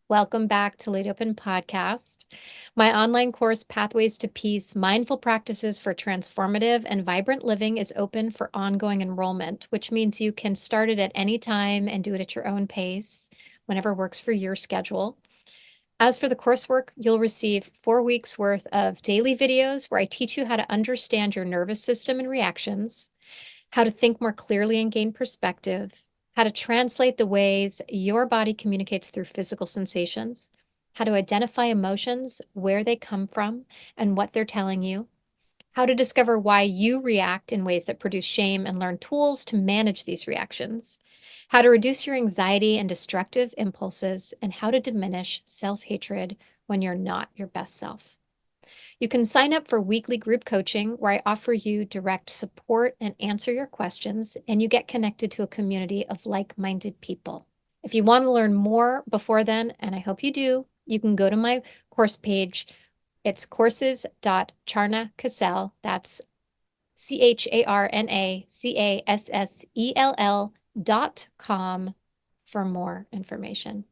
Welcome back to LaidOPEN Podcast. My online course, Pathways to Peace, Mindful Practices for Transformative and Vibrant Living is open for ongoing enrollment, which means you can start it at any time and do it at your own pace, whenever works for your schedule. As for the coursework, you'll receive 4 weeks worth of daily videos where I teach you how to understand your nervous system and reactions, how to think more clearly and gain perspective, how to translate the ways your body communicates through physical sensations, how to identify emotions, where they come from, and what they're telling you, how to discover why you react in ways that produce shame and learn tools to manage these reactions, how to reduce your anxiety and destructive impulses, and how to diminish self-hatred when you're not your best self. You can sign up for weekly group coaching where I offer you direct support and answer your questions, and you get connected to a community of like-minded people. If you want to learn more before then, and I hope you do, you can go to my course page. It's courses.charnacassell. That's CharnaCassell.com for more information.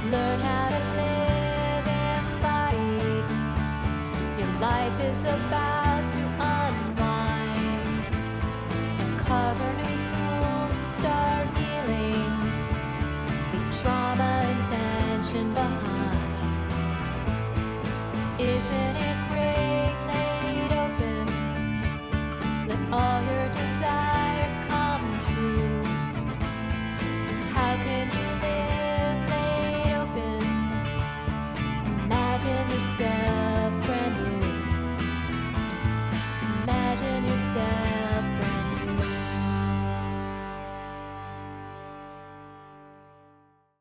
Learn how to live embodied. Your life is about to unwind. Uncover new tools and start healing. Leave trauma and tension behind. Isn't it great, laid open? Let all your desires come true. How can you live laid open? Imagine yourself brand new. Imagine yourself brand new.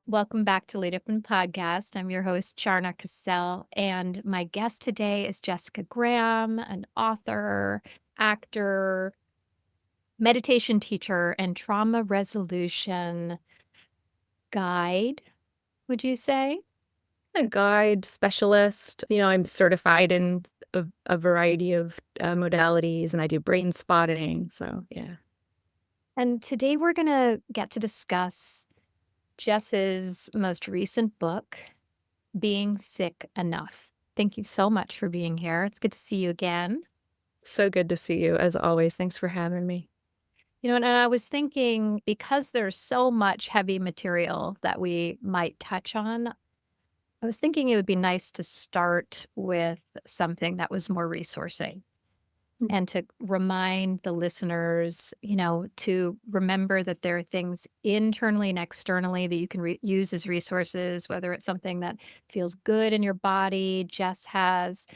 Welcome back to LaidOPEN Podcast. I'm your host, Charna Cassell, and my guest today is Jessica Graham, an author, actor, meditation teacher, and trauma resolution guide, would you say? A guide specialist. I'm certified in a variety of modalities, and I do brain spotting. So, yeah. And today we're going to get to discuss Jess's most recent book, Being Sick Enough. Thank you so much for being here. It's good to see you again. So good to see you, as always. Thanks for having me. And I was thinking, because there's so much heavy material that we might touch on, I was thinking it would be nice to start with something that was more resourcing and to remind the listeners, to remember that there are things internally and externally that you can use as resources, whether it's something that feels good in your body. Jess has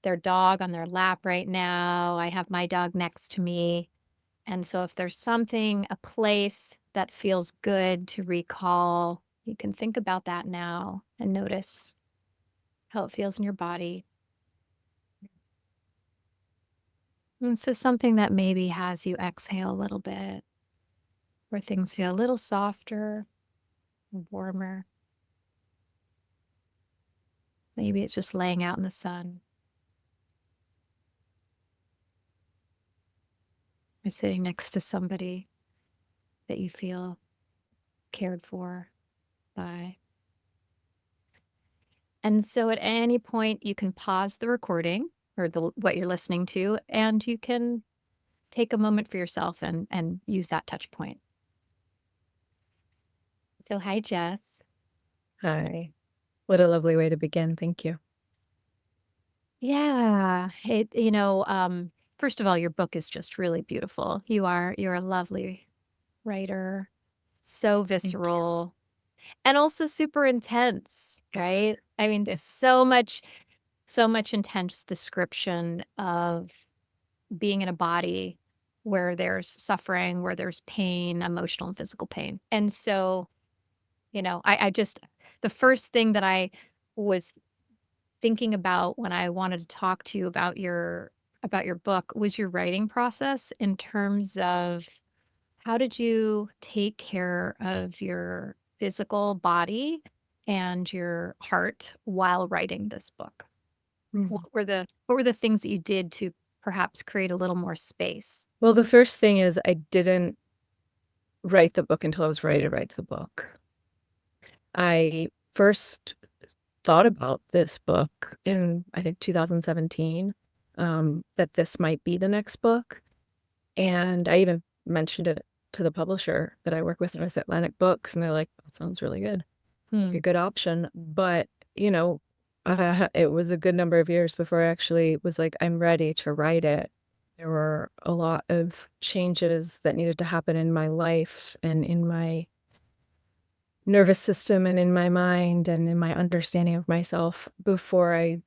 their dog on their lap right now. I have my dog next to me. And so if there's something, a place that feels good to recall, you can think about that now and notice how it feels in your body. And so something that maybe has you exhale a little bit, where things feel a little softer, warmer. Maybe it's just laying out in the sun. Or sitting next to somebody that you feel cared for by. And so at any point, you can pause the recording or what you're listening to, and you can take a moment for yourself and use that touch point. So hi, Jess. Hi. What a lovely way to begin. Thank you. Yeah, first of all, your book is just really beautiful. You're a lovely writer, so Thank you. visceral, and also super intense, right? I mean, Yes. so much intense description of being in a body where there's suffering, where there's pain, emotional and physical pain. And so, I just, the first thing that I was thinking about when I wanted to talk to you about your book was your writing process, in terms of how did you take care of your physical body and your heart while writing this book? Mhm. What were the things that you did to perhaps create a little more space? Well, the first thing is I didn't write the book until I was ready to write the book. I first thought about this book in, I think, 2017, that this might be the next book. And I even mentioned it to the publisher that I work with Atlantic Books, and they're like, that sounds really good. A good option. But, it was a good number of years before I actually was like, I'm ready to write it. There were a lot of changes that needed to happen in my life and in my nervous system and in my mind and in my understanding of myself before I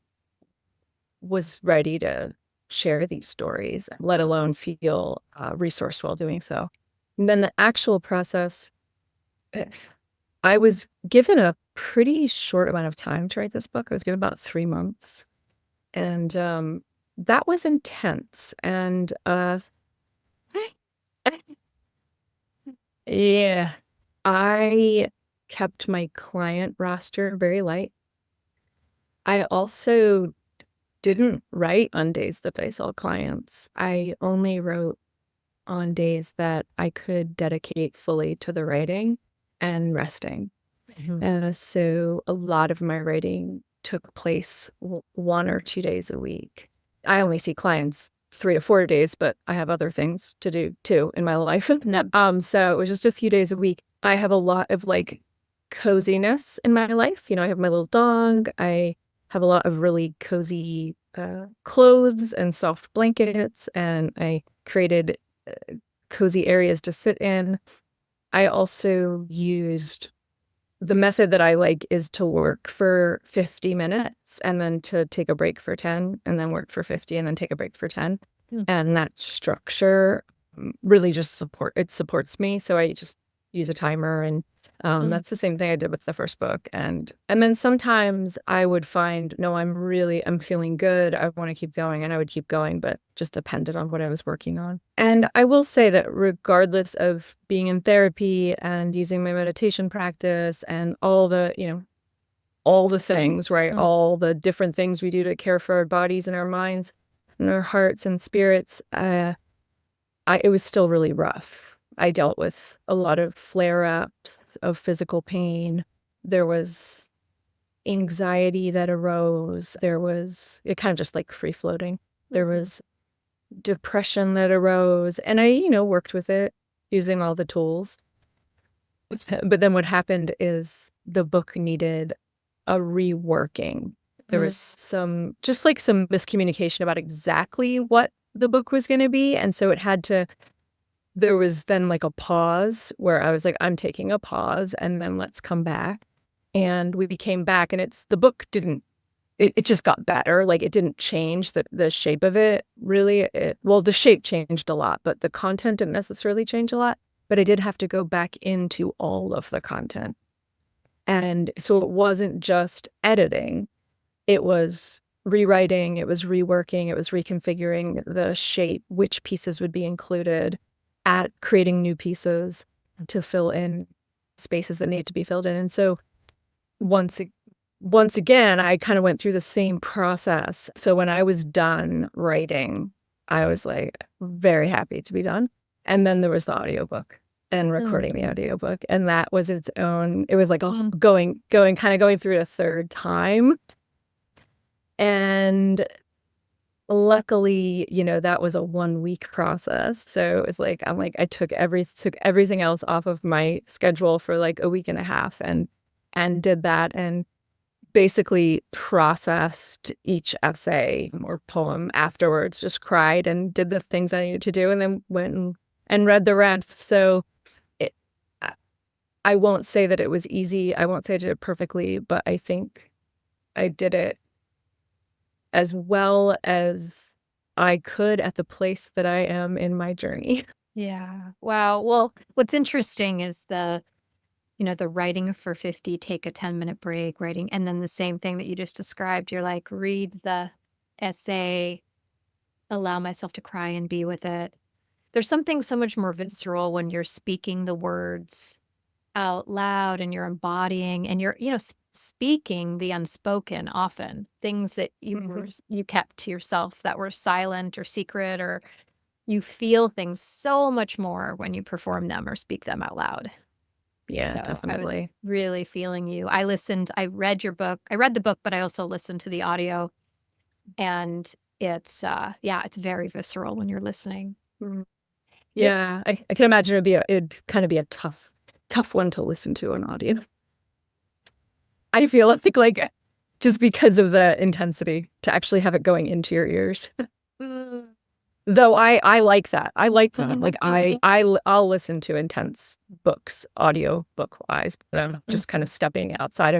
was ready to share these stories, let alone feel resourced while doing so. And then the actual process, I was given a pretty short amount of time to write this book. I was given about 3 months. And that was intense. And yeah, I kept my client roster very light. I also didn't write on days that I saw clients. I only wrote on days that I could dedicate fully to the writing and resting. So a lot of my writing took place 1 or 2 days a week. I only see clients 3 to 4 days, but I have other things to do too in my life. So it was just a few days a week. I have a lot of like coziness in my life. I have my little dog. I have a lot of really cozy clothes and soft blankets, and I created cozy areas to sit in. I also used the method that I like is to work for 50 minutes and then to take a break for 10 and then work for 50 and then take a break for 10. And that structure really just supports me. So I just use a timer, and that's the same thing I did with the first book. And then sometimes I would find, no, I'm feeling good. I want to keep going, and I would keep going, but just depended on what I was working on. And I will say that regardless of being in therapy and using my meditation practice and all the things, right? All the different things we do to care for our bodies and our minds and our hearts and spirits, it was still really rough. I dealt with a lot of flare-ups of physical pain. There was anxiety that arose. It kind of just like free-floating. There was depression that arose, and I, worked with it using all the tools. But then what happened is the book needed a reworking. There was some miscommunication about exactly what the book was going to be. And so there was then like a pause where I was like, I'm taking a pause and then let's come back. And we came back, and the book didn't, it just got better. Like it didn't change the shape of it really. The shape changed a lot, but the content didn't necessarily change a lot. But I did have to go back into all of the content. And so it wasn't just editing. It was rewriting, it was reworking, it was reconfiguring the shape, which pieces would be included, at creating new pieces to fill in spaces that need to be filled in. And so once again, I kind of went through the same process. So when I was done writing, I was like very happy to be done. And then there was the audiobook and recording the audiobook. And that was its own, it was like going through it a third time. And luckily, that was a 1-week process. So it was like, I took everything else off of my schedule for like a week and a half and did that, and basically processed each essay or poem afterwards, just cried and did the things I needed to do, and then went and read the rest. So I won't say that it was easy. I won't say I did it perfectly, but I think I did it as well as I could at the place that I am in my journey. Yeah. Wow. Well, what's interesting is the writing for 50, take a 10-minute break, writing, and then the same thing that you just described. You're like, read the essay, allow myself to cry and be with it. There's something so much more visceral when you're speaking the words out loud and you're embodying and you're, speaking the unspoken often, things that you kept to yourself that were silent or secret, or you feel things so much more when you perform them or speak them out loud. Yeah, So I was definitely. really feeling you. I read the book, but I also listened to the audio, and it's very visceral when you're listening. Mm. Yep. Yeah, I can imagine it'd kind of be a tough one to listen to on audio. I feel like just because of the intensity to actually have it going into your ears. Mm. Though I like that. I like that. Like I'll listen to intense books, audio book wise, but I'm just kind of stepping outside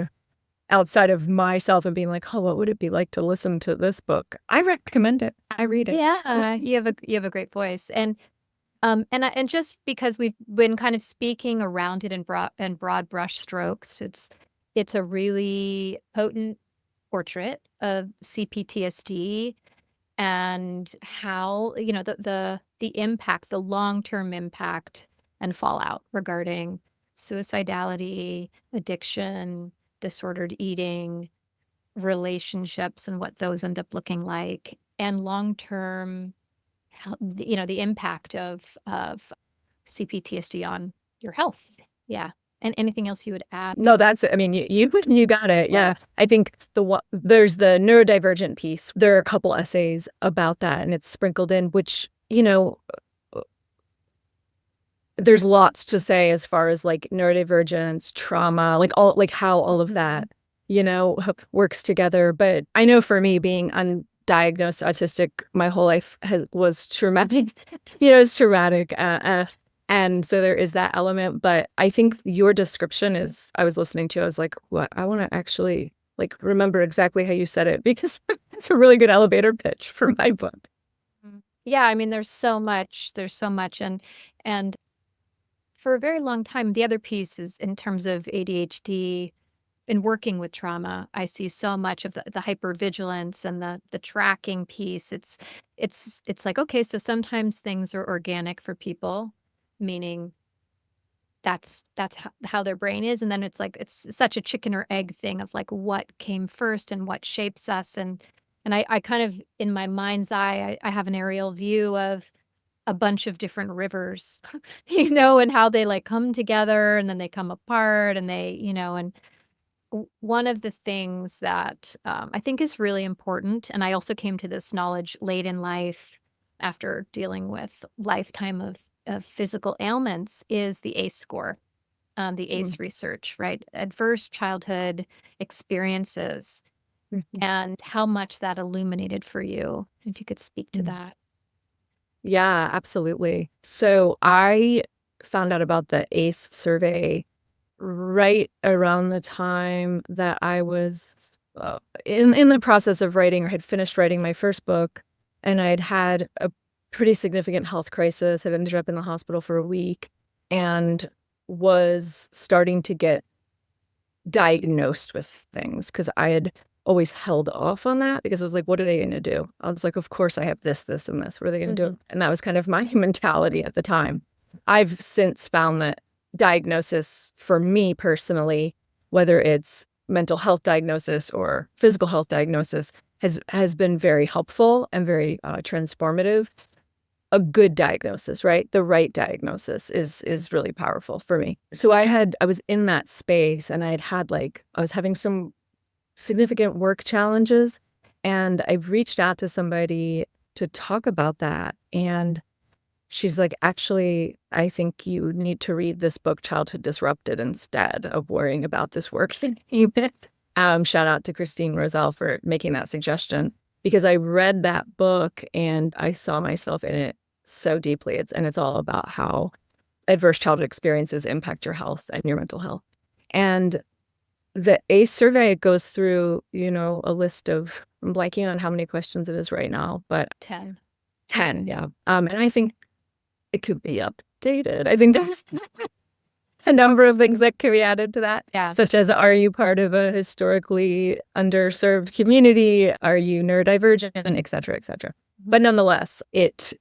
of myself and being like, oh, what would it be like to listen to this book? I recommend it. I read it. Yeah, you have a great voice. And just because we've been kind of speaking around it in broad brush strokes, it's a really potent portrait of CPTSD and how, the impact, the long-term impact and fallout regarding suicidality, addiction, disordered eating, relationships and what those end up looking like, and long-term, the impact of CPTSD on your health. Yeah. And anything else you would add? No, that's it. I mean, you got it. Yeah. I think there's the neurodivergent piece. There are a couple essays about that, and it's sprinkled in, which, there's lots to say as far as like neurodivergence, trauma, like how all of that, works together. But I know for me, being undiagnosed autistic my whole life was traumatic. It's traumatic. And so there is that element. But I think your description I was listening to, I was like, what? I want to actually like remember exactly how you said it, because it's a really good elevator pitch for my book. Yeah, I mean, there's so much. And for a very long time, the other piece is in terms of ADHD in working with trauma, I see so much of the hypervigilance and the tracking piece. It's like, okay, so sometimes things are organic for people, meaning that's how their brain is. And then it's like it's such a chicken or egg thing of like what came first and what shapes us. And I kind of in my mind's eye, I have an aerial view of a bunch of different rivers, and how they like come together and then they come apart and and one of the things that I think is really important, and I also came to this knowledge late in life after dealing with lifetime of physical ailments, is the ACE score, the Mm. ACE research, right? Adverse childhood experiences Mhm. and how much that illuminated for you. If you could speak to Mm. that. Yeah, absolutely. So I found out about the ACE survey right around the time that I was in the process of writing, or had finished writing my first book, and I'd had a pretty significant health crisis. Had ended up in the hospital for a week, and was starting to get diagnosed with things, because I had always held off on that, because I was like, what are they going to do? I was like, of course I have this, and this. What are they going to do? And that was kind of my mentality at the time. I've since found that diagnosis for me personally, whether it's mental health diagnosis or physical health diagnosis, has been very helpful and very transformative. A good diagnosis, right? The right diagnosis is really powerful for me. So I was in that space, and I was having some significant work challenges, and I reached out to somebody to talk about that. And she's like, actually, I think you need to read this book, Childhood Disrupted, instead of worrying about this work thing. Shout out to Christine Roselle for making that suggestion, because I read that book and I saw myself in it so deeply. It's all about how adverse childhood experiences impact your health and your mental health. And the ACE survey goes through, a list of, I'm blanking on how many questions it is right now, but 10. 10, yeah. And I think it could be updated. I think there's a number of things that could be added to that, Yeah. such as, are you part of a historically underserved community? Are you neurodivergent, et cetera, et cetera. But nonetheless, it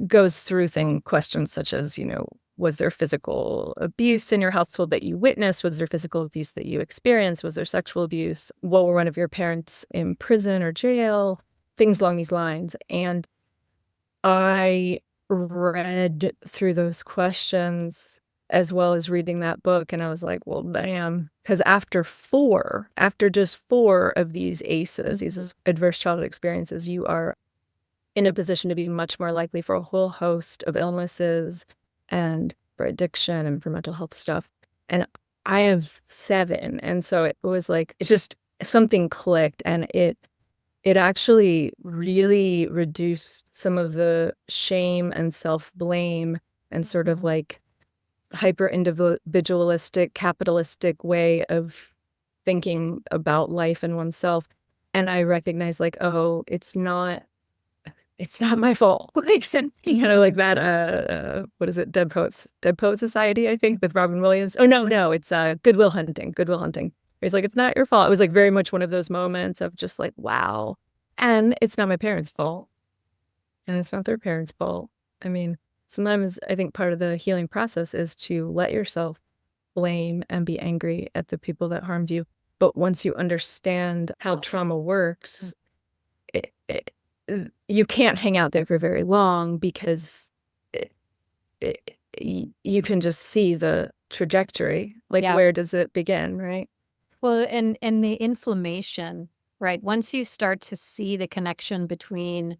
goes through questions such as, was there physical abuse in your household that you witnessed? Was there physical abuse that you experienced? Was there sexual abuse? What were one of your parents in prison or jail? Things along these lines. And I read through those questions as well as reading that book. And I was like, well, damn. Because after just four of these ACEs, these adverse childhood experiences, you are in a position to be much more likely for a whole host of illnesses and for addiction and for mental health stuff. And I have 7. And so it was like, it's just something clicked, and it actually really reduced some of the shame and self-blame and sort of like hyper individualistic, capitalistic way of thinking about life and oneself. And I recognized like, oh, it's not my fault. Like, like that, what is it? Dead Poet Society, I think, with Robin Williams. Oh, no, it's Good Will Hunting. He's like, it's not your fault. It was like very much one of those moments of just like, wow. And it's not my parents' fault. And it's not their parents' fault. I mean, sometimes I think part of the healing process is to let yourself blame and be angry at the people that harmed you. But once you understand how trauma works, you can't hang out there for very long, because you can just see the trajectory. Like, where does it begin, right? Well, and the inflammation, right? Once you start to see the connection between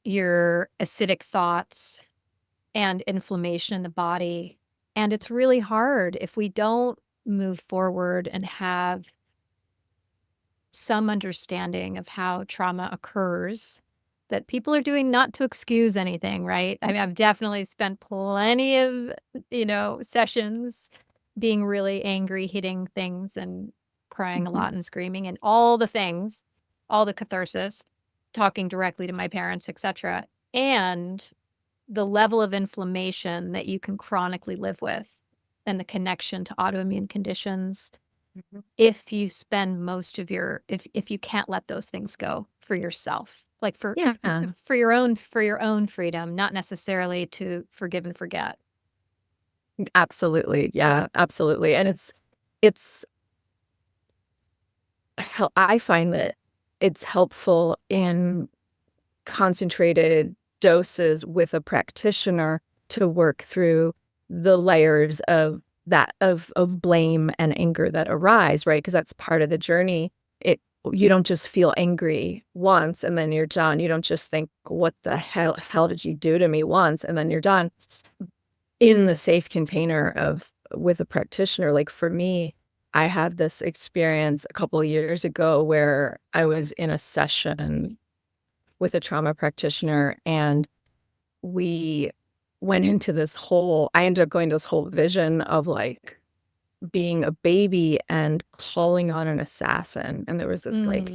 your acidic thoughts and inflammation in the body, and it's really hard if we don't move forward and have some understanding of how trauma occurs, that people are doing, not to excuse anything, right? I mean, I've definitely spent plenty of, sessions being really angry, hitting things and crying a lot and screaming and all the things, all the catharsis, talking directly to my parents, etc. And the level of inflammation that you can chronically live with, and the connection to autoimmune conditions, if you spend most of if you can't let those things go for yourself, like for your own freedom, not necessarily to forgive and forget. Absolutely. Yeah, absolutely. And it's I find that it's helpful in concentrated doses with a practitioner to work through the layers of blame and anger that arise, right? Because that's part of the journey. You don't just feel angry once and then you're done. You don't just think, what the hell did you do to me once, and then you're done. In the safe container with a practitioner, like for me, I had this experience a couple of years ago where I was in a session with a trauma practitioner, and we went into I ended up going to this whole vision of like being a baby and calling on an assassin. And there was this like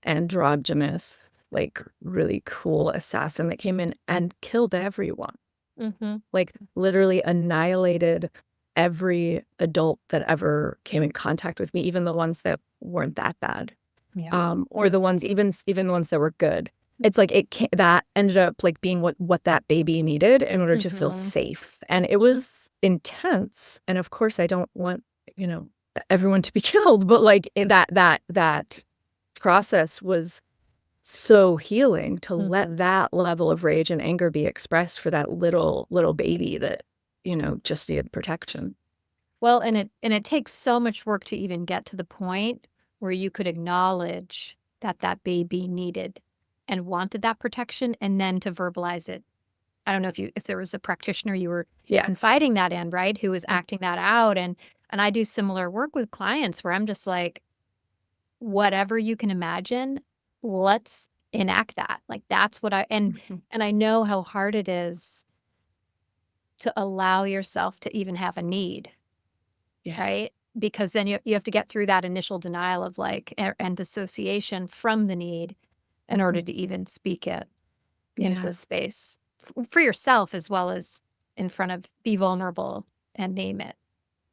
androgynous, like really cool assassin that came in and killed everyone. Like literally annihilated every adult that ever came in contact with me, even the ones that weren't that bad. Or the ones, even the ones that were good. It's like that ended up like being what that baby needed in order to feel safe. And it was intense. And of course, I don't want, everyone to be killed, but like that process was so healing to let that level of rage and anger be expressed for that little baby that, just needed protection. Well, and it takes so much work to even get to the point where you could acknowledge that baby needed and wanted that protection, and then to verbalize it. I don't know if there was a practitioner you were confiding that in, right? Who was acting that out. And I do similar work with clients where I'm just like, whatever you can imagine, let's enact that. Like, that's what and I know how hard it is to allow yourself to even have a need. Right? Because then you have to get through that initial denial of like, and dissociation from the need in order to even speak it into a space for yourself, as well as be vulnerable and name it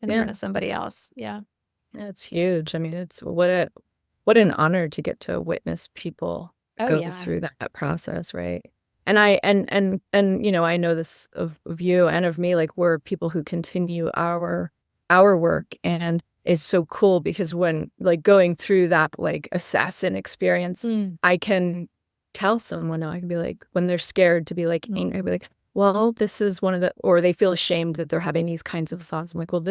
in front of somebody else. Yeah. It's huge. I mean, it's what an honor to get to witness people go through that process, right? And I know this of you and of me, like we're people who continue our work, and it's so cool because when like going through that like assassin experience, I can tell someone now, I can be like, when they're scared to be like angry, I'd be like, well, this is one of the, or they feel ashamed that they're having these kinds of thoughts. I'm like, well,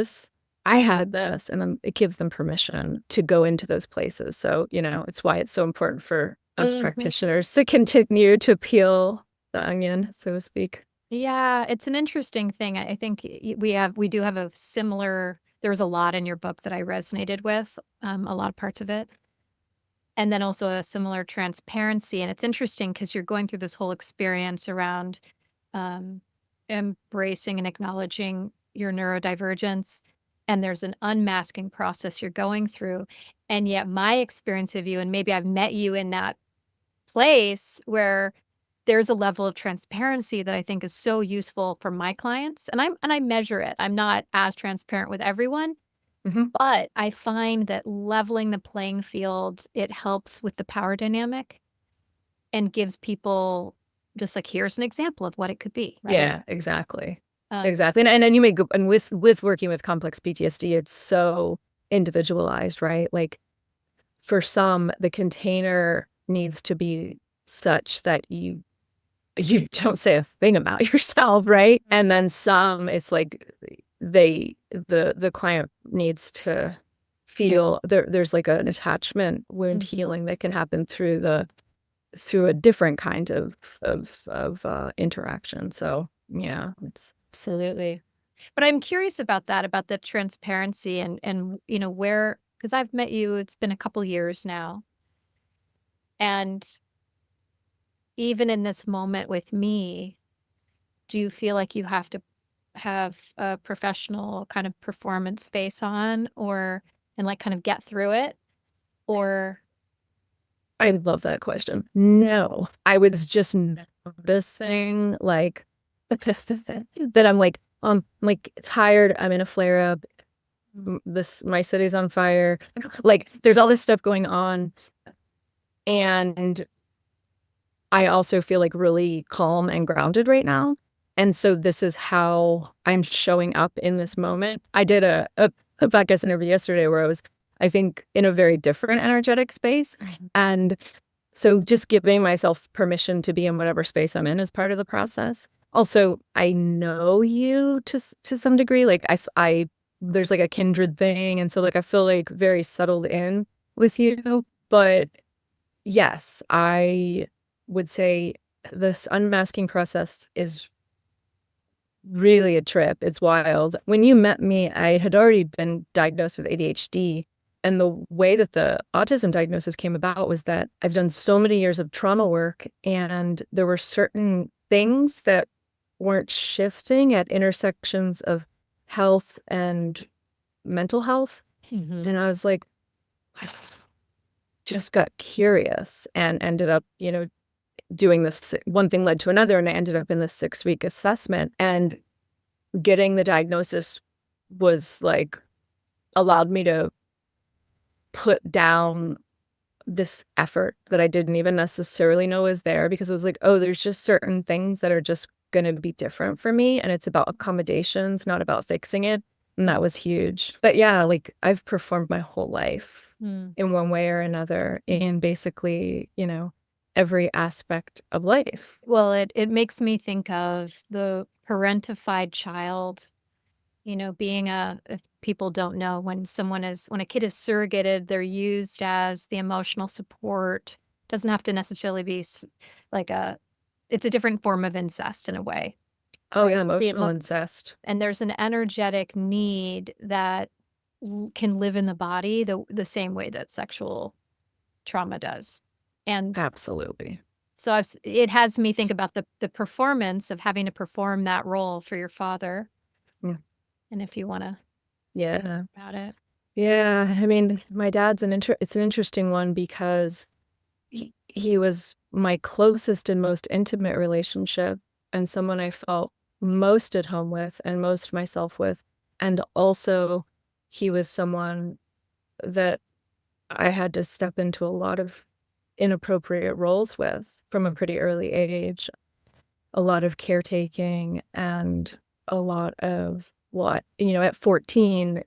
I had this, and then it gives them permission to go into those places. So, it's why it's so important for us practitioners to continue to peel the onion, so to speak. Yeah, it's an interesting thing. I think we do have a similar, there was a lot in your book that I resonated with, a lot of parts of it. And then also a similar transparency. And it's interesting because you're going through this whole experience around um, embracing and acknowledging your neurodivergence. And there's an unmasking process you're going through. And yet my experience of you, and maybe I've met you in that place where there's a level of transparency that I think is so useful for my clients. And I measure it. I'm not as transparent with everyone, but I find that leveling the playing field, it helps with the power dynamic and gives people just like, here's an example of what it could be, right? Yeah, exactly. Exactly. And then you make good, and with working with complex PTSD, it's so individualized, right? Like for some, the container needs to be such that you don't say a thing about yourself, right? And then some, it's like the client needs to feel there's like an attachment wound healing that can happen through a different kind of interaction. So yeah, it's Absolutely. But I'm curious about that, about the transparency and where, because I've met you, it's been a couple years now. And even in this moment with me, do you feel like you have to have a professional kind of performance face on and like kind of get through it? Or I love that question. No, I was just noticing like that I'm like tired. I'm in a flare up. My city's on fire. Like there's all this stuff going on. And I also feel like really calm and grounded right now. And so this is how I'm showing up in this moment. I did a podcast interview yesterday where I was, I think, in a very different energetic space. And so just giving myself permission to be in whatever space I'm in is part of the process. Also, I know you to some degree. Like I there's like a kindred thing. And so like I feel like very settled in with you. But yes, I would say this unmasking process is really a trip. It's wild. When you met me, I had already been diagnosed with ADHD. And the way that the autism diagnosis came about was that I've done so many years of trauma work, and there were certain things that weren't shifting at intersections of health and mental health. And I was like, I just got curious and ended up, doing this. One thing led to another, and I ended up in this 6-week assessment. And getting the diagnosis was like allowed me to put down this effort that I didn't even necessarily know was there, because it was like, oh, there's just certain things that are just going to be different for me, and it's about accommodations, not about fixing it. And that was huge. But yeah, like I've performed my whole life in one way or another in basically, every aspect of life. well, it makes me think of the parentified child, being if people don't know, when a kid is surrogated, they're used as the emotional support. Doesn't have to necessarily be like it's a different form of incest in a way. Oh yeah, emotional incest. And there's an energetic need that can live in the body the same way that sexual trauma does. And Absolutely. so it has me think about the performance of having to perform that role for your father. Yeah. And if you want to Yeah. about it. Yeah, I mean, my dad's it's an interesting one, because he was my closest and most intimate relationship, and someone I felt most at home with and most myself with. And also, he was someone that I had to step into a lot of inappropriate roles with from a pretty early age. A lot of caretaking and a lot of at 14,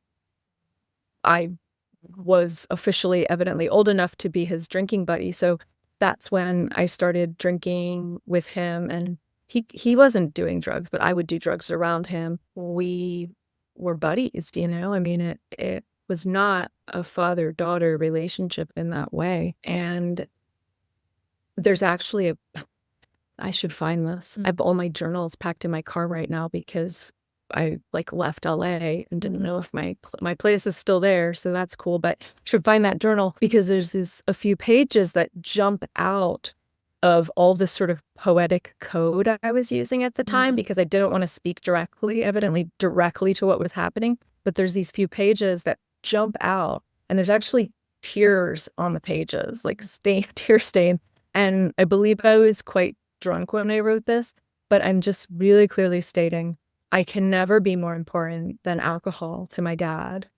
I was officially evidently old enough to be his drinking buddy. So that's when I started drinking with him, and he wasn't doing drugs, but I would do drugs around him. We were buddies, you know? I mean, it was not a father-daughter relationship in that way. And there's actually I should find this. I have all my journals packed in my car right now because I like left LA and didn't know if my place is still there. So that's cool. But I should find that journal because there's a few pages that jump out of all this sort of poetic code I was using at the time because I didn't want to speak evidently directly to what was happening. But there's these few pages that jump out, and there's actually tears on the pages, like tear stain. And I believe I was quite drunk when I wrote this, but I'm just really clearly stating I can never be more important than alcohol to my dad.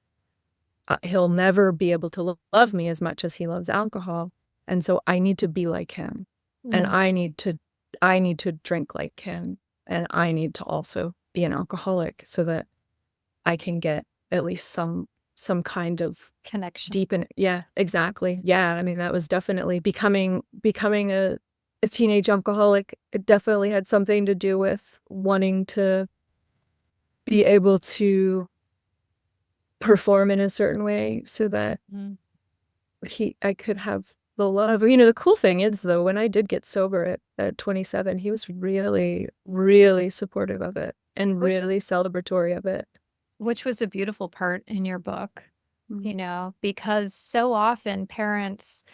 He'll never be able to love me as much as he loves alcohol. And so I need to be like him. And I need to drink like him. And I need to also be an alcoholic so that I can get at least some kind of connection. Yeah, exactly. Yeah. I mean, that was definitely becoming a teenage alcoholic. It definitely had something to do with wanting to be able to perform in a certain way so that I could have the love. You know, the cool thing is, though, when I did get sober at 27, he was really, really supportive of it and really celebratory of it. Which was a beautiful part in your book, you know, because so often parents,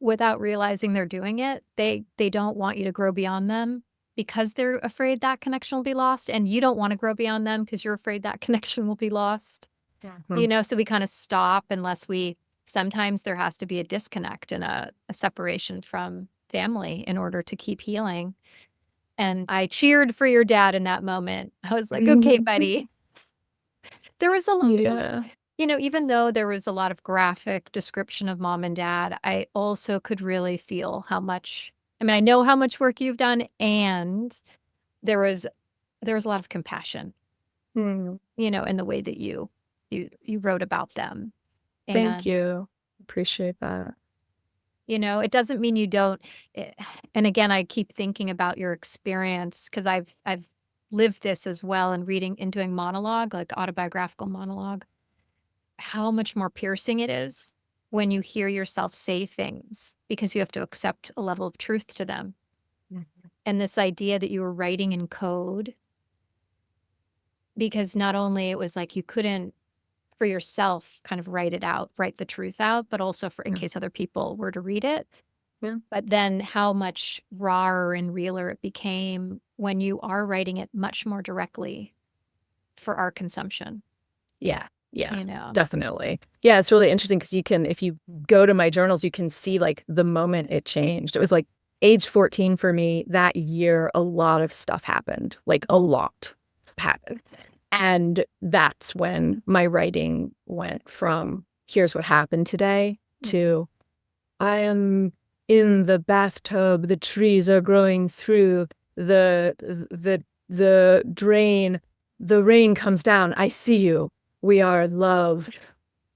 without realizing they're doing it, they don't want you to grow beyond them because they're afraid that connection will be lost, and you don't want to grow beyond them because you're afraid that connection will be lost. You know, so we kind of stop unless sometimes there has to be a disconnect and a separation from family in order to keep healing. And I cheered for your dad in that moment. I was like, okay, buddy. There was a lot, you know, even though there was a lot of graphic description of mom and dad, I also could really feel how much, I mean, I know how much work you've done, and there was a lot of compassion, you know, in the way that you wrote about them. Thank you. Appreciate that. You know, it doesn't mean you don't. And again, I keep thinking about your experience because I've lived this as well, and reading and doing monologue, like autobiographical monologue, how much more piercing it is when you hear yourself say things because you have to accept a level of truth to them. And this idea that you were writing in code, because not only it was like you couldn't for yourself kind of write the truth out, but also in case other people were to read it. But then how much rawer and realer it became when you are writing it much more directly for our consumption. Yeah, You know, definitely. Yeah, it's really interesting because if you go to my journals, you can see like the moment it changed. It was like age 14 for me that year. A lot of stuff happened, like a lot happened. And that's when my writing went from here's what happened today to I am in the bathtub, the trees are growing through the drain, the rain comes down, I see you, we are love,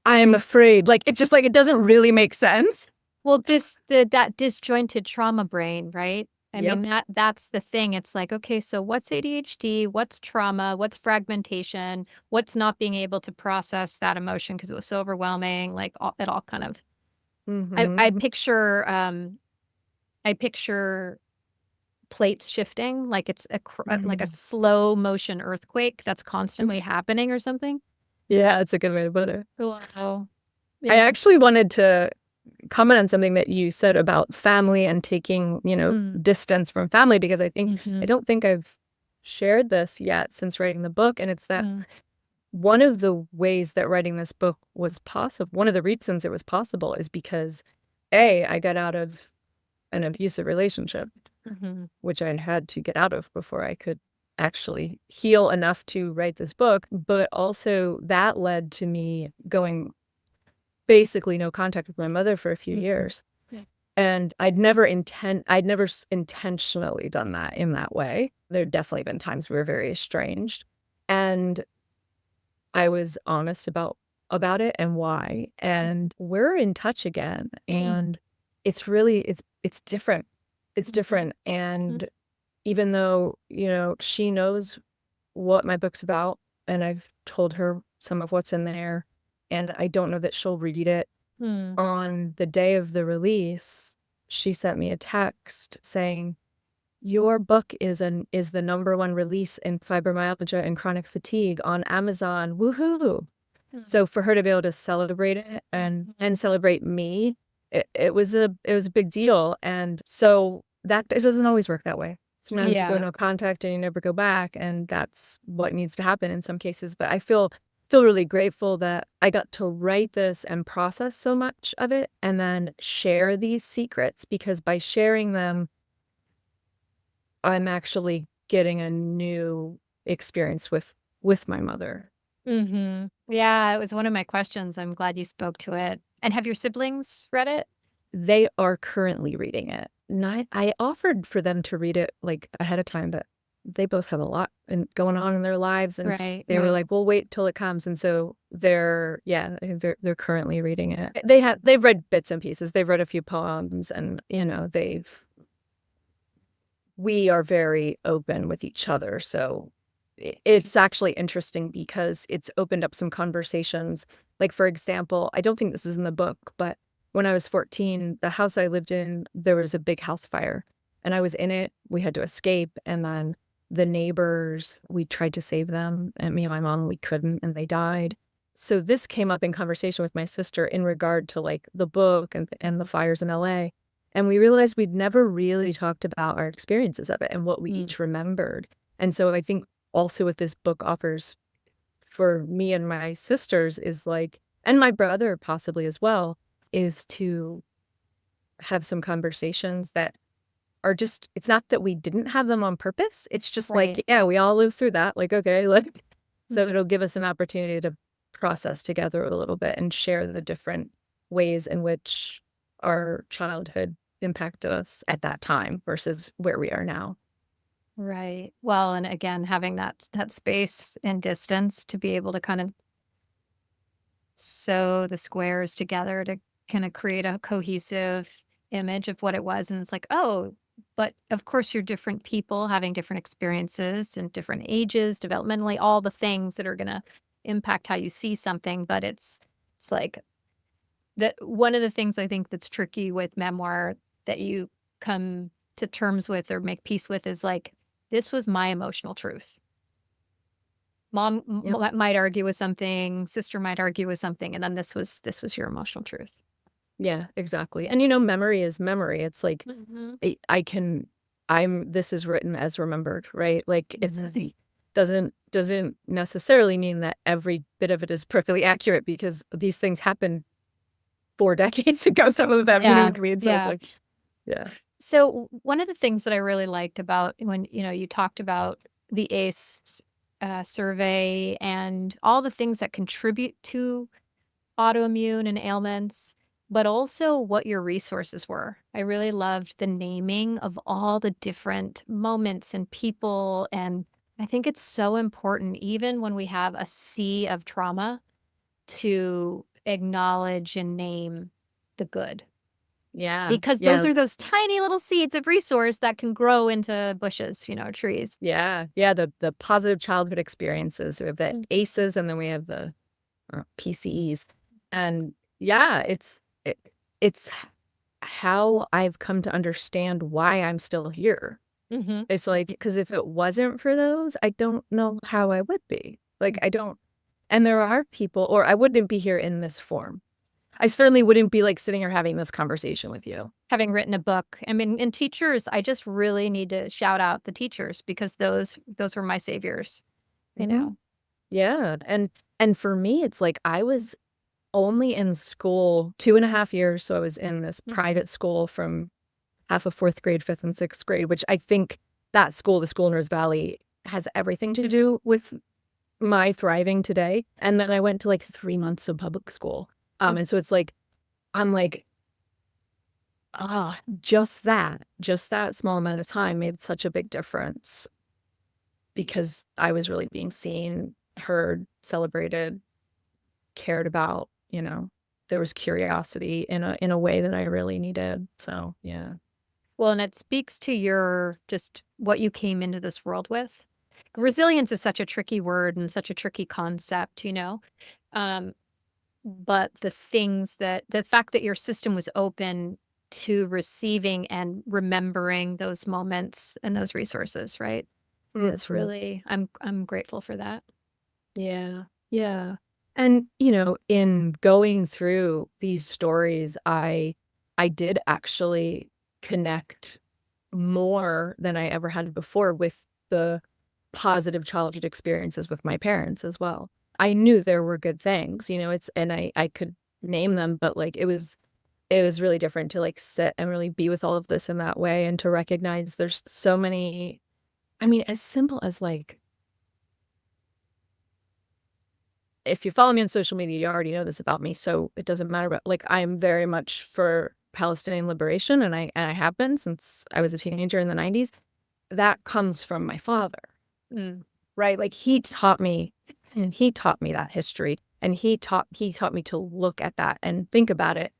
I am afraid. Like, it's just like, it doesn't really make sense. Well, that disjointed trauma brain, right? I mean, that's the thing. It's like, okay, so what's ADHD? What's trauma? What's fragmentation? What's not being able to process that emotion because it was so overwhelming? Like it all kind of. I picture plates shifting, like it's like a slow motion earthquake that's constantly happening or something. Yeah, it's a good way to put it. Wow. I actually wanted to comment on something that you said about family and taking, distance from family, because I don't think I've shared this yet since writing the book. And it's that one of the ways that writing this book was possible, one of the reasons it was possible is because I got out of an abusive relationship, which I had to get out of before I could actually heal enough to write this book. But also that led to me going basically no contact with my mother for a few years. And I'd never intentionally done that in that way. There'd definitely been times we were very estranged. And I was honest about it and why. And we're in touch again. And it's really, it's different. It's different. And even though, she knows what my book's about, and I've told her some of what's in there, and I don't know that she'll read it. Hmm. On the day of the release, she sent me a text saying, "Your book is the number one release in fibromyalgia and chronic fatigue on Amazon. Woohoo!" Hmm. So for her to be able to celebrate it and celebrate me, it was a big deal. And so that it doesn't always work that way. Sometimes you go Yeah. no contact and you never go back, and that's what needs to happen in some cases. But I feel really grateful that I got to write this and process so much of it and then share these secrets, because by sharing them, I'm actually getting a new experience with my mother. Mm-hmm. Yeah, it was one of my questions. I'm glad you spoke to it. And have your siblings read it? They are currently reading it. I offered for them to read it like ahead of time, but they both have a lot going on in their lives, and Right. they were like, "We'll wait till it comes." And so they're currently reading it. They've read bits and pieces. They've read a few poems, and we are very open with each other. So it's actually interesting because it's opened up some conversations. Like, for example, I don't think this is in the book, but when I was 14, the house I lived in, there was a big house fire and I was in it. We had to escape. And then the neighbors, we tried to save them, and me and my mom, we couldn't, and they died. So this came up in conversation with my sister in regard to like the book and the fires in LA. And we realized we'd never really talked about our experiences of it and what we Mm. each remembered. And so I think also what this book offers for me and my sisters is like, and my brother possibly as well, is to have some conversations that are just, it's not that we didn't have them on purpose. It's just Right. like, yeah, we all lived through that. Like, okay, like, so Mm. it'll give us an opportunity to process together a little bit and share the different ways in which our childhood impacted us at that time versus where we are now. Right. Well, and again, having that space and distance to be able to kind of sew the squares together to kind of create a cohesive image of what it was. And it's like, oh, but of course you're different people having different experiences and different ages, developmentally, all the things that are gonna impact how you see something. But it's like that one of the things I think that's tricky with memoir that you come to terms with or make peace with is like, this was my emotional truth. Mom Yep. might argue with something, sister might argue with something, and then this was your emotional truth. Yeah, exactly. And memory is memory. It's like Mhm. this is written as remembered, right? Like it's Mhm. doesn't necessarily mean that every bit of it is perfectly accurate, because these things happened 4 decades ago, some of them, Yeah, what I mean? So it's yeah. like, yeah. So one of the things that I really liked about when, you talked about the ACE, survey and all the things that contribute to autoimmune and ailments, but also what your resources were. I really loved the naming of all the different moments and people. And I think it's so important, even when we have a sea of trauma, to acknowledge and name the good. Yeah. Because those Yeah. are those tiny little seeds of resource that can grow into bushes, trees. Yeah. Yeah. The positive childhood experiences. We have the Mm. ACEs, and then we have the PCEs. And yeah, it's how I've come to understand why I'm still here. Mhm. It's like, because if it wasn't for those, I don't know how I would be. Like, I don't, and there are people, or I wouldn't be here in this form. I certainly wouldn't be like sitting here having this conversation with you. Having written a book, I mean, and teachers, I just really need to shout out the teachers because those were my saviors, you Mhm. know? Yeah. And for me, it's like I was only in school 2.5 years. So I was in this Mm. private school from half of fourth grade, fifth and sixth grade, which I think that school, the school in Rose Valley, has everything to do with my thriving today. And then I went to like 3 months of public school. And so it's like, I'm like, just that small amount of time made such a big difference, because I was really being seen, heard, celebrated, cared about, there was curiosity in a way that I really needed. So, yeah. Well, and it speaks to your just what you came into this world with. Resilience is such a tricky word and such a tricky concept, you know. Um, but the fact that your system was open to receiving and remembering those moments and those resources, right? It's really, I'm grateful for that. Yeah. Yeah. And, in going through these stories, I did actually connect more than I ever had before with the positive childhood experiences with my parents as well. I knew there were good things, and I could name them, but like it was really different to like sit and really be with all of this in that way and to recognize there's so many, I mean, as simple as like, if you follow me on social media, you already know this about me, so it doesn't matter. But like, I'm very much for Palestinian liberation, and I have been since I was a teenager in the 90s. That comes from my father, Mm. right? Like he taught me that history, and he taught me to look at that and think about it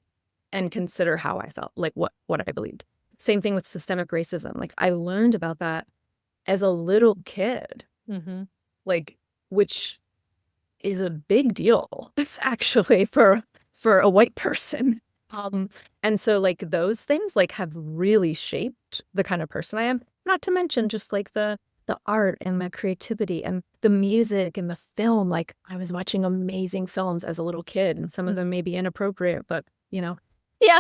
and consider how I felt, like what I believed. Same thing with systemic racism. Like I learned about that as a little kid, Mm-hmm. like which is a big deal actually for a white person. And so like those things like have really shaped the kind of person I am. Not to mention just like the art and the creativity and the music and the film. Like I was watching amazing films as a little kid, and some of them may be inappropriate, but yeah,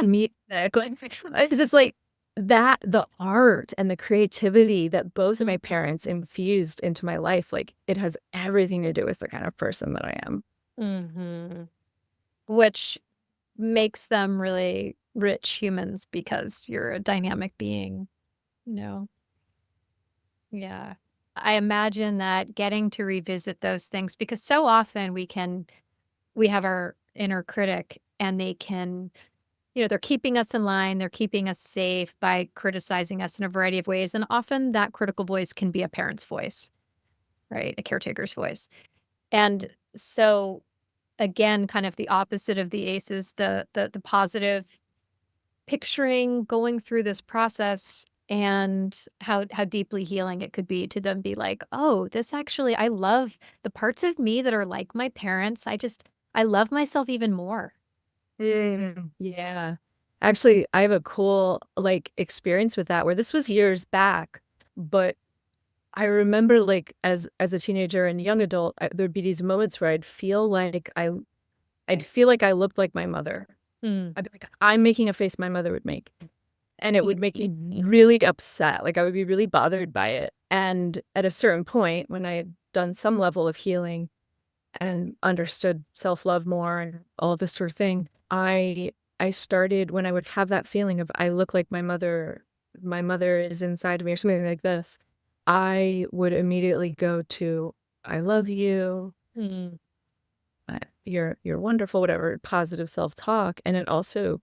music. Like, it's just like that, the art and the creativity that both of my parents infused into my life, like it has everything to do with the kind of person that I am. Mm-hmm. Which makes them really rich humans because you're a dynamic being, you know? Yeah. I imagine that getting to revisit those things because so often we have our inner critic and they can, they're keeping us in line, they're keeping us safe by criticizing us in a variety of ways. And often that critical voice can be a parent's voice, right? A caretaker's voice. And so again, kind of the opposite of the ACEs, the positive, picturing going through this process and how deeply healing it could be to them be like, "Oh, this actually I love the parts of me that are like my parents. I love myself even more." Yeah. Actually, I have a cool like experience with that where this was years back, but I remember like as a teenager and young adult, there'd be these moments where I'd feel like I looked like my mother. Mm. I'd be like, I'm making a face my mother would make. And it would make me really upset. Like I would be really bothered by it. And at a certain point, when I had done some level of healing and understood self-love more and all of this sort of thing, I started, when I would have that feeling of I look like my mother is inside of me or something like this, I would immediately go to I love you, Mm. you're wonderful, whatever, positive self-talk. And it also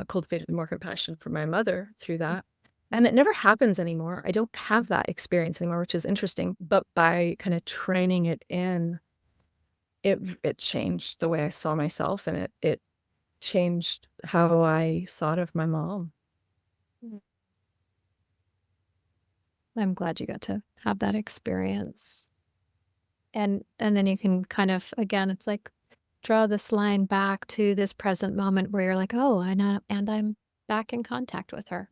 cultivated more compassion for my mother through that. And it never happens anymore. I don't have that experience anymore, which is interesting. But by kind of training it in, it changed the way I saw myself, and it changed how I thought of my mom. Mm. I'm glad you got to have that experience. And then you can kind of again, it's like draw this line back to this present moment where you're like, "Oh, and I'm back in contact with her."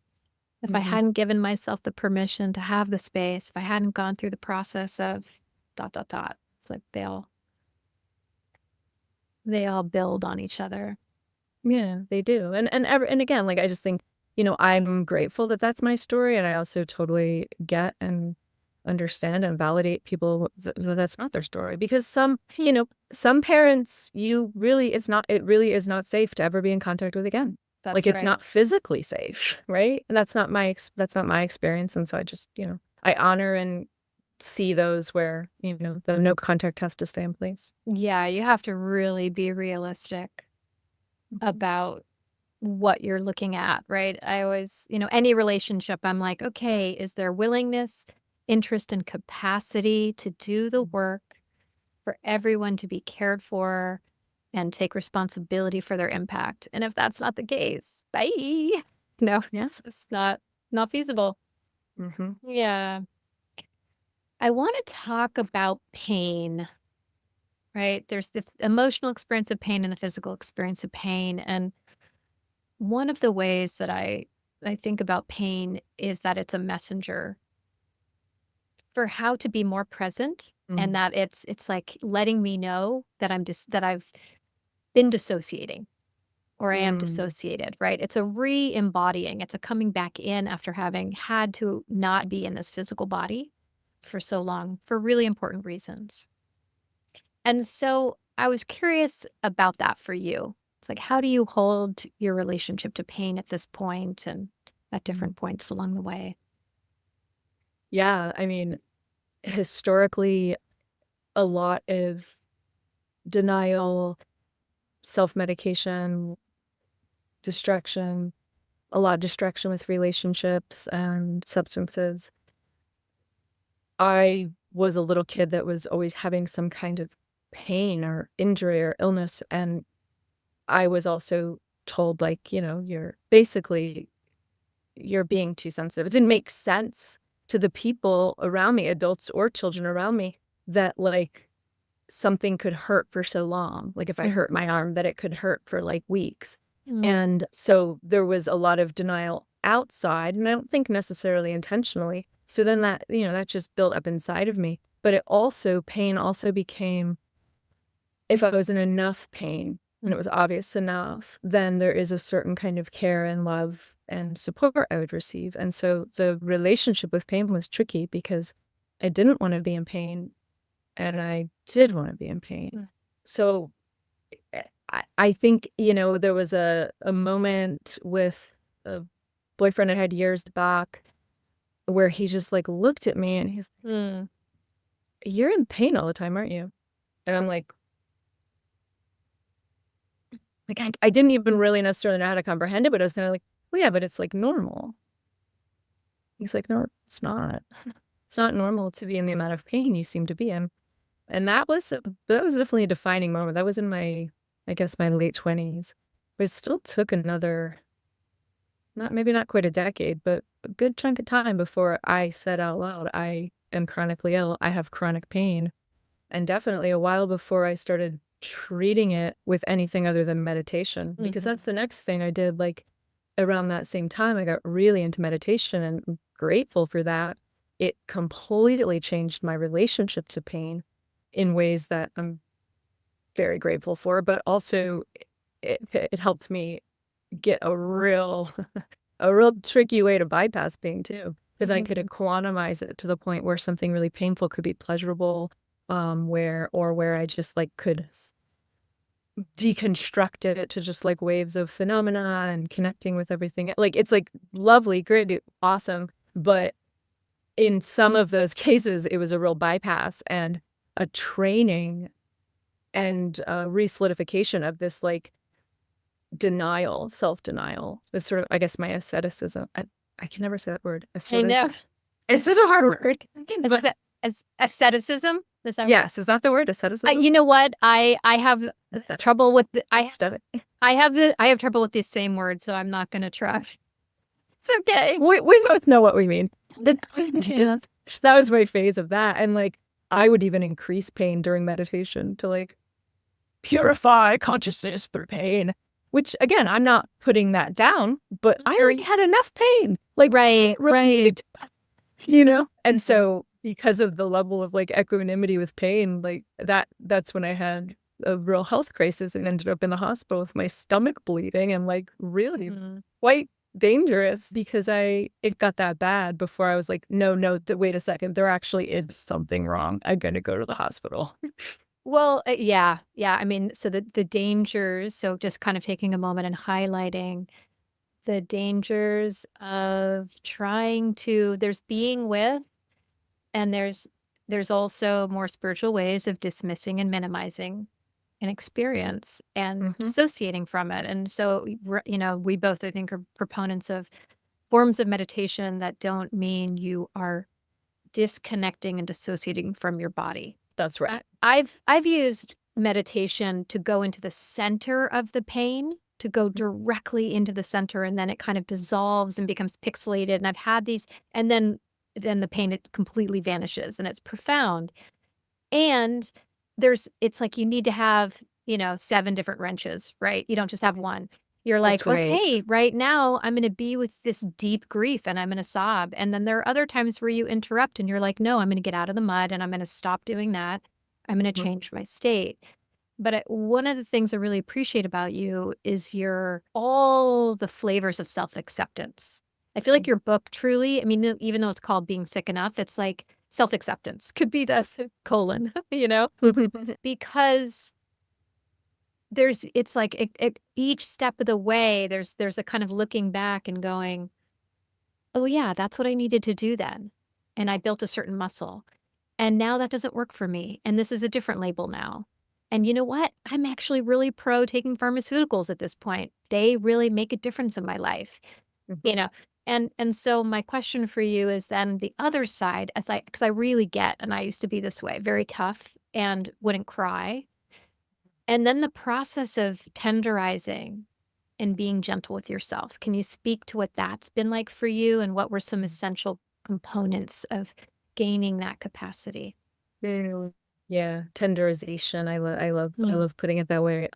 If I Mhm. hadn't given myself the permission to have the space, if I hadn't gone through the process of dot, dot, dot, it's like they all build on each other. Yeah, they do. And again, like I just think, I'm grateful that that's my story, and I also totally get and understand and validate people that that's not their story, because some parents it really is not safe to ever be in contact with again. Like That's it's right. not physically safe, right? And that's not my experience, and so I just, I honor and see those where, the no contact has to stay in place. Yeah, you have to really be realistic about what you're looking at, right? I always, any relationship, I'm like, okay, is there willingness, interest, and capacity to do the work for everyone to be cared for and take responsibility for their impact? And if that's not the case, bye. No, Yeah. it's just not. Not feasible. Mm-hmm. Yeah. I want to talk about pain, right? There's the emotional experience of pain and the physical experience of pain. And one of the ways that I think about pain is that it's a messenger for how to be more present, and Mm. that it's like letting me know that that I've been dissociating, or I am Mm. dissociated, right? It's a re-embodying. It's a coming back in after having had to not be in this physical body for so long for really important reasons. And so I was curious about that for you. It's like, how do you hold your relationship to pain at this point and at Mm. different points along the way? Yeah, I mean, historically, a lot of denial, self-medication, distraction, a lot of distraction with relationships and substances. I was a little kid that was always having some kind of pain or injury or illness, and I was also told, like, you're being too sensitive. It didn't make sense to the people around me, adults or children around me, that, like, something could hurt for so long. Like, if I hurt my arm, that it could hurt for, like, weeks. Mm. And so there was a lot of denial outside, and I don't think necessarily intentionally. So then that just built up inside of me. But pain also became, if I was in enough pain and it was obvious enough, then there is a certain kind of care and love and support I would receive. And so the relationship with pain was tricky because I didn't want to be in pain and I did want to be in pain. Mm. So I think, there was a moment with a boyfriend I had years back where he just, like, looked at me and he's like, Mm. "You're in pain all the time, aren't you?" And I'm like, I didn't even really necessarily know how to comprehend it, but I was kind of like, well, yeah, but it's, like, normal. He's like, no, it's not. It's not normal to be in the amount of pain you seem to be in. And that was definitely a defining moment. That was in I guess, my late 20s. But it still took another, maybe not quite a decade, but a good chunk of time before I said out loud, I am chronically ill. I have chronic pain. And definitely a while before I started treating it with anything other than meditation, because that's the next thing I did. Like, around that same time, I got really into meditation, and I'm grateful for that. It completely changed my relationship to pain in ways that I'm very grateful for, but also it helped me get a real a real tricky way to bypass pain too, because I could quantize it to the point where something really painful could be pleasurable, where I just, like, could deconstruct it to just, like, waves of phenomena and connecting with everything. Like, it's, like, lovely, great, awesome, but in some of those cases, it was a real bypass and a training and re-solidification of this, like, denial, self-denial. It's sort of, I guess, my asceticism. I can never say that word. I know. It's such a hard word. Is that as asceticism? Is that Yes, is that the word, asceticism? you know what? I have trouble with I have trouble with these same words, so I'm not going to try. It's okay. We both know what we mean. That was my phase of that. And, like, I would even increase pain during meditation to, like, purify consciousness through pain, which, again, I'm not putting that down, but I already had enough pain. Like, Right. And so, because of the level of, like, equanimity with pain, like, that's when I had a real health crisis and ended up in the hospital with my stomach bleeding and, like, really quite dangerous, because it got that bad before I was like, no, wait a second, there actually is something wrong. I'm gonna go to the hospital. Well, yeah. I mean, so the dangers, so just kind of taking a moment and highlighting the dangers of trying to there's being with, and there's also more spiritual ways of dismissing and minimizing an experience and dissociating from it. And so, we both, I think, are proponents of forms of meditation that don't mean you are disconnecting and dissociating from your body. That's right. I've used meditation to go into the center of the pain to go directly into the center, and then it kind of dissolves and becomes pixelated. And I've had these, and then the pain, it completely vanishes, and it's profound. And it's like you need to have, 7 different wrenches, right? You don't just have one. You're That's like, right. okay, right now I'm going to be with this deep grief and I'm going to sob. And then there are other times where you interrupt and you're like, no, I'm going to get out of the mud and I'm going to stop doing that. I'm going to Mhm. change my state. But one of the things I really appreciate about you is all the flavors of self-acceptance. I feel like your book truly, I mean, even though it's called Being Sick Enough, it's like self-acceptance could be the colon, because it's like each step of the way, there's a kind of looking back and going, oh yeah, that's what I needed to do then. And I built a certain muscle. And now that doesn't work for me. And this is a different label now. And you know what? I'm actually really pro taking pharmaceuticals at this point. They really make a difference in my life, you know. And so my question for you is then the other side, because I really get, and I used to be this way, very tough and wouldn't cry. And then the process of tenderizing and being gentle with yourself. Can you speak to what that's been like for you and what were some essential components of gaining that capacity? Mm. Yeah, tenderization. I love putting it that way.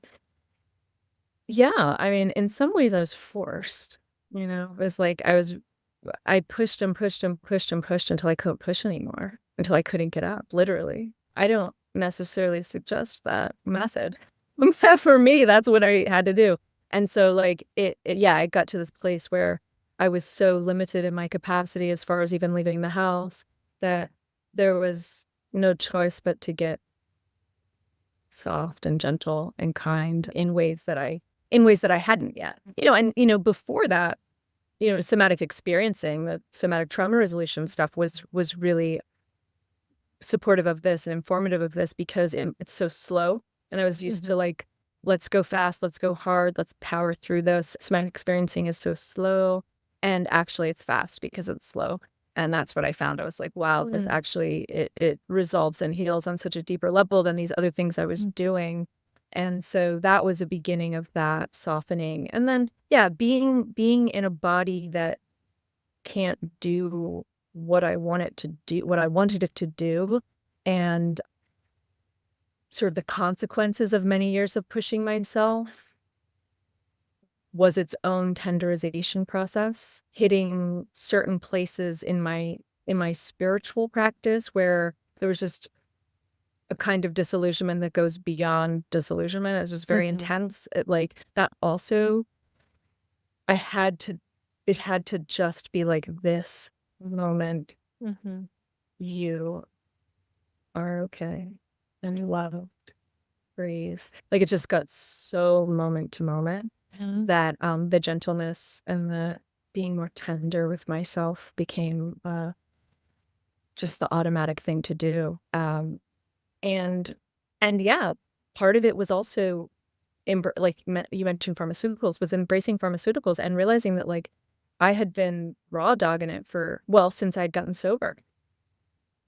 Yeah, I mean, in some ways I was forced, It was like I pushed and pushed and pushed and pushed until I couldn't push anymore, until I couldn't get up, literally. I don't necessarily suggest that method. But for me, that's what I had to do. And so like yeah, I got to this place where I was so limited in my capacity as far as even leaving the house that there was no choice but to get soft and gentle and kind in ways that I hadn't yet. Before that, somatic experiencing, the somatic trauma resolution stuff was really supportive of this and informative of this because it's so slow. And I was used to like, let's go fast, let's go hard, let's power through this. Somatic experiencing is so slow. And actually it's fast because it's slow. And that's what I found. I was like, wow, this actually, it resolves and heals on such a deeper level than these other things I was doing. And so that was a beginning of that softening. And then, yeah, being in a body that can't do what I want it to do, what I wanted it to do, and sort of the consequences of many years of pushing myself was its own tenderization process, hitting certain places in my spiritual practice where there was just a kind of disillusionment that goes beyond disillusionment. It's just very intense. Like that also, I had to, it had to just be like this moment. You are okay and you loved. Breathe. Like it just got so moment to moment that the gentleness and the being more tender with myself became just the automatic thing to do. And yeah, part of it was also you mentioned pharmaceuticals, was embracing pharmaceuticals and realizing that like I had been raw dogging it since I'd gotten sober.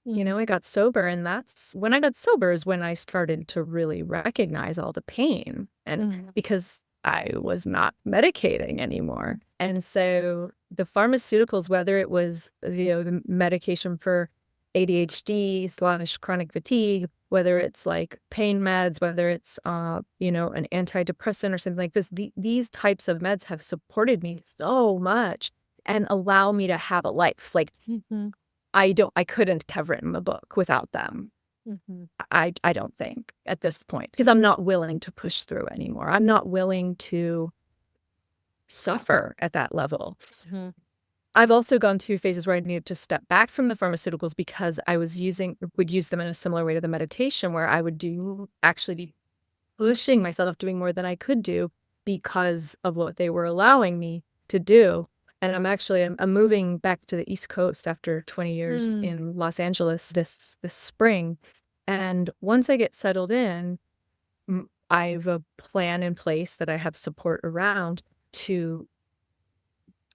I got sober, and that's when I got sober is when I started to really recognize all the pain, and because I was not medicating anymore. And so the pharmaceuticals, whether it was, the medication for ADHD/chronic fatigue, whether it's like pain meds, whether it's, an antidepressant or something like this, these types of meds have supported me so much and allow me to have a life. Like, I couldn't have written the book without them. I don't think at this point, because I'm not willing to push through anymore. I'm not willing to suffer at that level. I've also gone through phases where I needed to step back from the pharmaceuticals because I would use them in a similar way to the meditation, where I would actually be pushing myself, doing more than I could do because of what they were allowing me to do. And I'm moving back to the East Coast after 20 years in Los Angeles this spring. And once I get settled in, I have a plan in place that I have support around to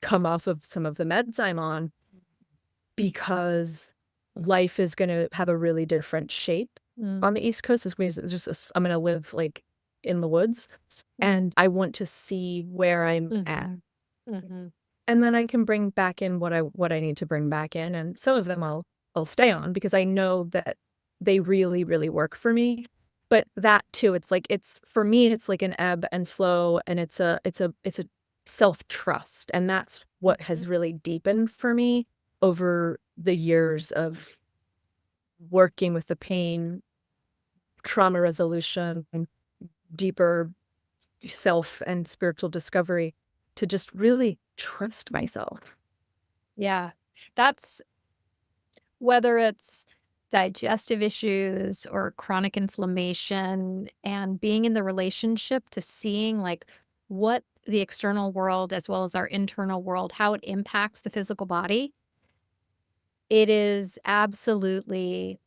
come off of some of the meds I'm on, because life is going to have a really different shape on the East Coast. I'm going to live like in the woods. and I want to see where I'm at. Mm-hmm. Mm-hmm. And then I can bring back in what I need to bring back in. And some of them I'll stay on because I know that they really, really work for me. But that too, for me, it's like an ebb and flow, and it's a self-trust. And that's what has really deepened for me over the years of working with the pain, trauma resolution, and deeper self and spiritual discovery, to just really trust myself. Yeah. That's whether it's digestive issues or chronic inflammation, and being in the relationship to seeing like what the external world as well as our internal world, how it impacts the physical body. It is absolutely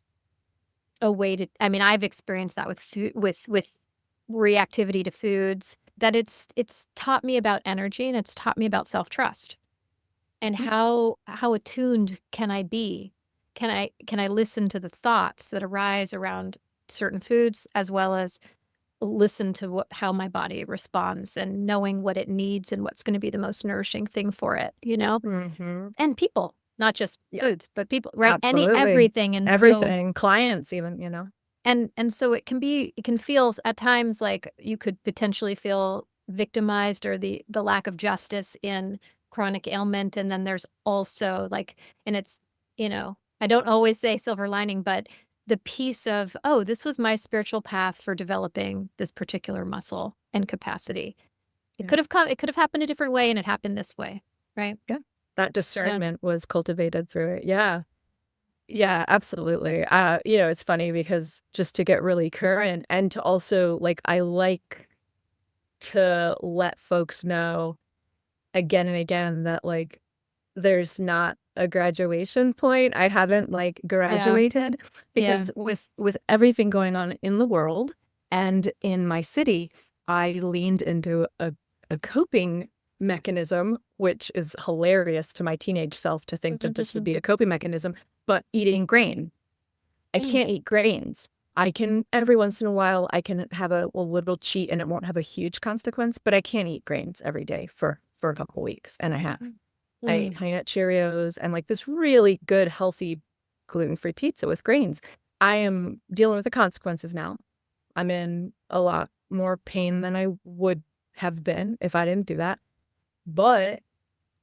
a way to, I mean, I've experienced that with food, with reactivity to foods, that it's taught me about energy, and it's taught me about self-trust. And how attuned can I be? Can I listen to the thoughts that arise around certain foods, as well as listen to how my body responds, and knowing what it needs and what's going to be the most nourishing thing for it, Mm-hmm. And people, not just Yeah, foods, but people, right? absolutely. Everything. And so, Everything, clients even. and so it can feel at times like you could potentially feel victimized, or the lack of justice in chronic ailment. And then there's also like, and it's, I don't always say silver lining, but the piece of, oh, this was my spiritual path for developing this particular muscle and capacity. Yeah. It could have happened a different way, and it happened this way, right? Yeah. That discernment was cultivated through it. Yeah. Yeah, absolutely. It's funny because just to get really current, and to also I like to let folks know again and again that there's not a graduation point. I haven't graduated, because with everything going on in the world and in my city, I leaned into a coping mechanism, which is hilarious to my teenage self to think that this would be a coping mechanism, but eating grain. I can't eat grains. I can, every once in a while, I can have a little cheat and it won't have a huge consequence, but I can't eat grains every day for a couple weeks. And I have. I ate Honey Nut Cheerios and this really good, healthy, gluten-free pizza with grains. I am dealing with the consequences now. I'm in a lot more pain than I would have been if I didn't do that. But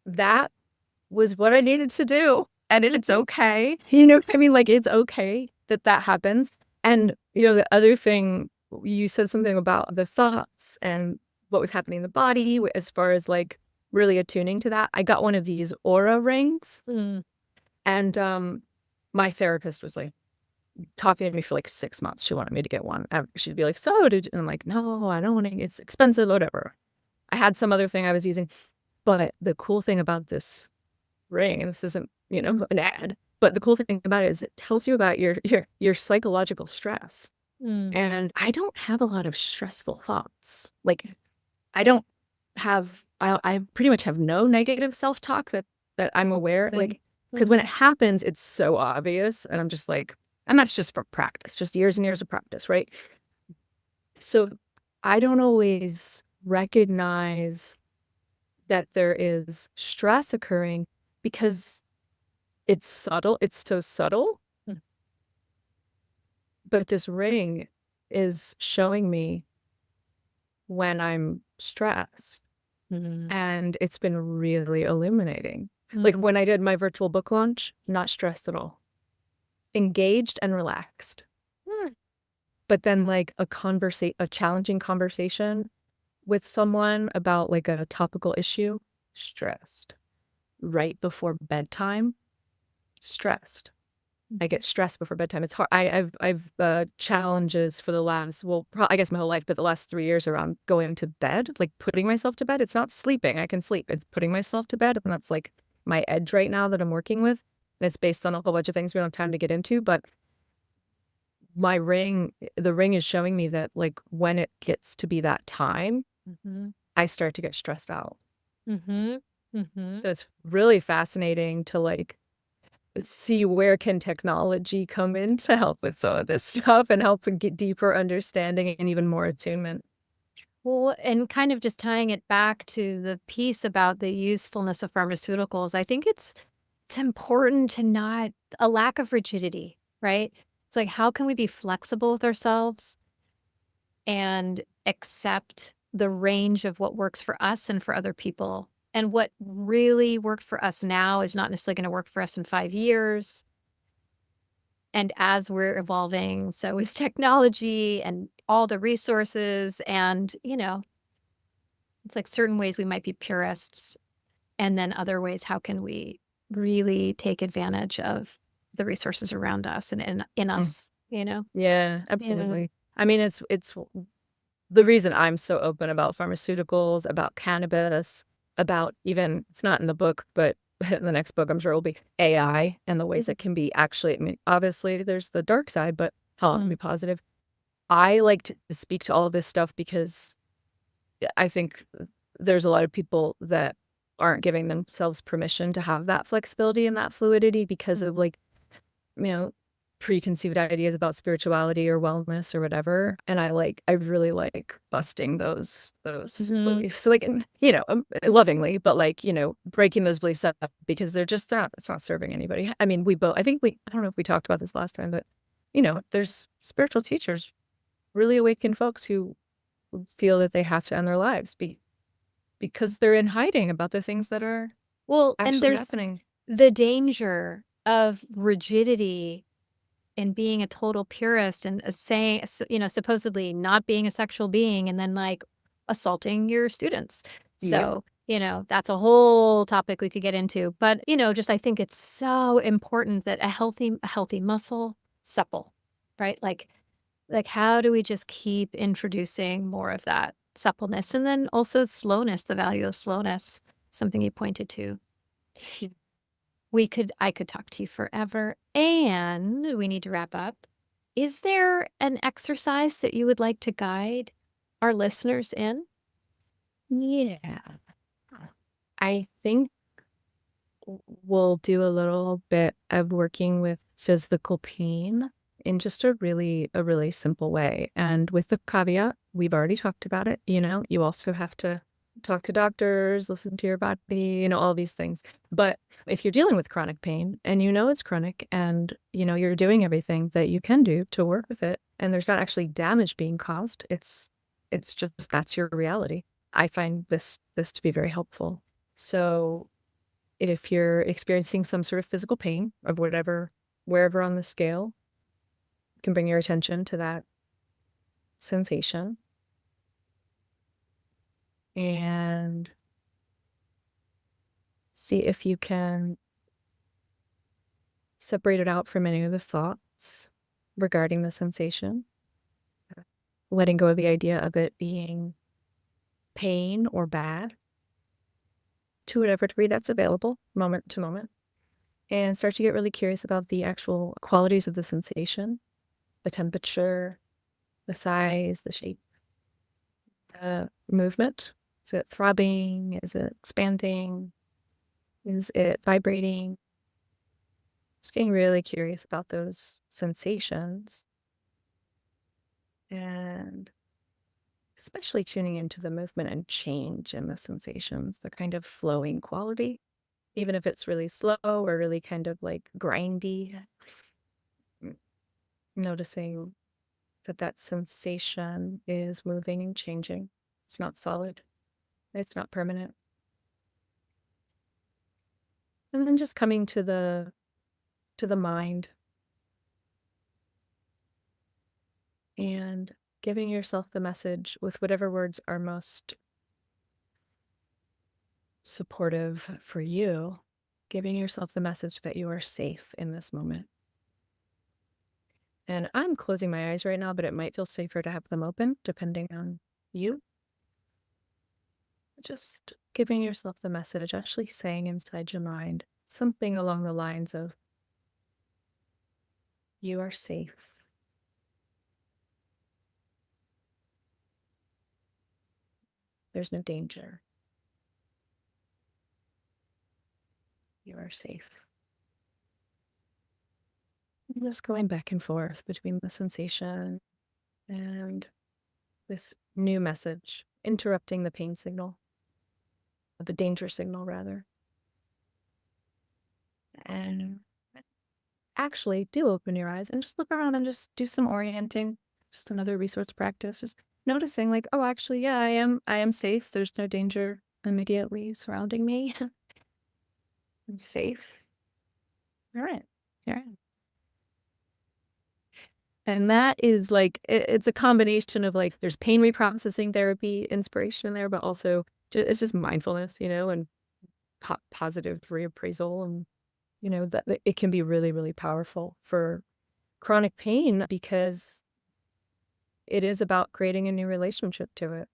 that was what I needed to do. And it's okay. You know what I mean? It's okay that happens. And, the other thing, you said something about the thoughts and what was happening in the body as far as really attuning to that. I got one of these aura rings. And my therapist was talking to me for 6 months. She wanted me to get one. She'd be like, so did you? And I'm like, no, I don't want it. It's expensive, whatever. I had some other thing I was using. But the cool thing about this ring, and this isn't, an ad, but the cool thing about it is it tells you about your psychological stress. And I don't have a lot of stressful thoughts. I don't have, I pretty much have no negative self-talk that I'm aware, because when it happens, it's so obvious. And I'm just and that's just for practice, just years and years of practice, right? So I don't always recognize that there is stress occurring because it's subtle. It's so subtle. But this ring is showing me when I'm stressed. And it's been really illuminating. When I did my virtual book launch, not stressed at all. Engaged and relaxed. But then a challenging conversation with someone about a topical issue, stressed. Right before bedtime, stressed. I get stressed before bedtime. It's hard. I've challenges for the last, I guess my whole life, but the last 3 years around going to bed, putting myself to bed. It's not sleeping. I can sleep. It's putting myself to bed. And that's my edge right now that I'm working with. And it's based on a whole bunch of things we don't have time to get into. But the ring is showing me that when it gets to be that time, I start to get stressed out. So it's really fascinating to see where can technology come in to help with some of this stuff and help get deeper understanding and even more attunement. Well, and kind of just tying it back to the piece about the usefulness of pharmaceuticals, I think it's important to not a lack of rigidity, right? It's like, how can we be flexible with ourselves and accept the range of what works for us and for other people? And what really worked for us now is not necessarily going to work for us in 5 years. And as we're evolving, so is technology and all the resources. And, it's like certain ways we might be purists, and then other ways, how can we really take advantage of the resources around us and in Mm. us, you know? Yeah, Yeah. absolutely. I mean, it's the reason I'm so open about pharmaceuticals, about cannabis, about even it's not in the book, but in the next book, I'm sure will be AI and the ways Mhm. it can be actually, I mean, obviously there's the dark side, but how it can Mm. be positive. I like to speak to all of this stuff because I think there's a lot of people that aren't giving themselves permission to have that flexibility and that fluidity because of like, you know, preconceived ideas about spirituality or wellness or whatever. And I really like busting those Mhm. beliefs. So like, lovingly, but like, breaking those beliefs up because they're just not, it's not serving anybody. I mean, I don't know if we talked about this last time, but there's spiritual teachers, really awakened folks who feel that they have to end their lives because they're in hiding about the things that are Well, and actually there's happening. the danger of rigidity and being a total purist and supposedly not being a sexual being and then like assaulting your students. Yep. So, that's a whole topic we could get into. But, just I think it's so important that a healthy muscle, supple, right? Like how do we just keep introducing more of that suppleness and then also slowness, the value of slowness, something you pointed to. I could talk to you forever, and we need to wrap up. Is there an exercise that you would like to guide our listeners in? Yeah. I think we'll do a little bit of working with physical pain in just a really simple way. And with the caveat, we've already talked about it, you also have to talk to doctors, listen to your body, all these things. But if you're dealing with chronic pain and it's chronic and you're doing everything that you can do to work with it and there's not actually damage being caused, it's just that's your reality. I find this to be very helpful. So if you're experiencing some sort of physical pain of whatever, wherever on the scale, you can bring your attention to that sensation and see if you can separate it out from any of the thoughts regarding the sensation, letting go of the idea of it being pain or bad to whatever degree that's available, moment to moment, and start to get really curious about the actual qualities of the sensation, the temperature, the size, the shape, movement. Is it throbbing? Is it expanding? Is it vibrating? Just getting really curious about those sensations and especially tuning into the movement and change in the sensations, the kind of flowing quality, even if it's really slow or really kind of like grindy. Noticing that sensation is moving and changing. It's not solid. It's not permanent. And then just coming to the mind and giving yourself the message with whatever words are most supportive for you, giving yourself the message that you are safe in this moment. And I'm closing my eyes right now, but it might feel safer to have them open depending on you. Just giving yourself the message, actually saying inside your mind something along the lines of, you are safe. There's no danger. You are safe. And just going back and forth between the sensation and this new message interrupting the pain signal, the danger signal, rather. And actually do open your eyes and just look around and just do some orienting, just another resource practice, just noticing like, oh, actually, yeah, I am safe. There's no danger immediately surrounding me. I'm safe. All right. All right. And that is like, it's a combination of like, there's pain reprocessing therapy, inspiration in there, but also it's just mindfulness, and positive reappraisal. And, that it can be really, really powerful for chronic pain because it is about creating a new relationship to it.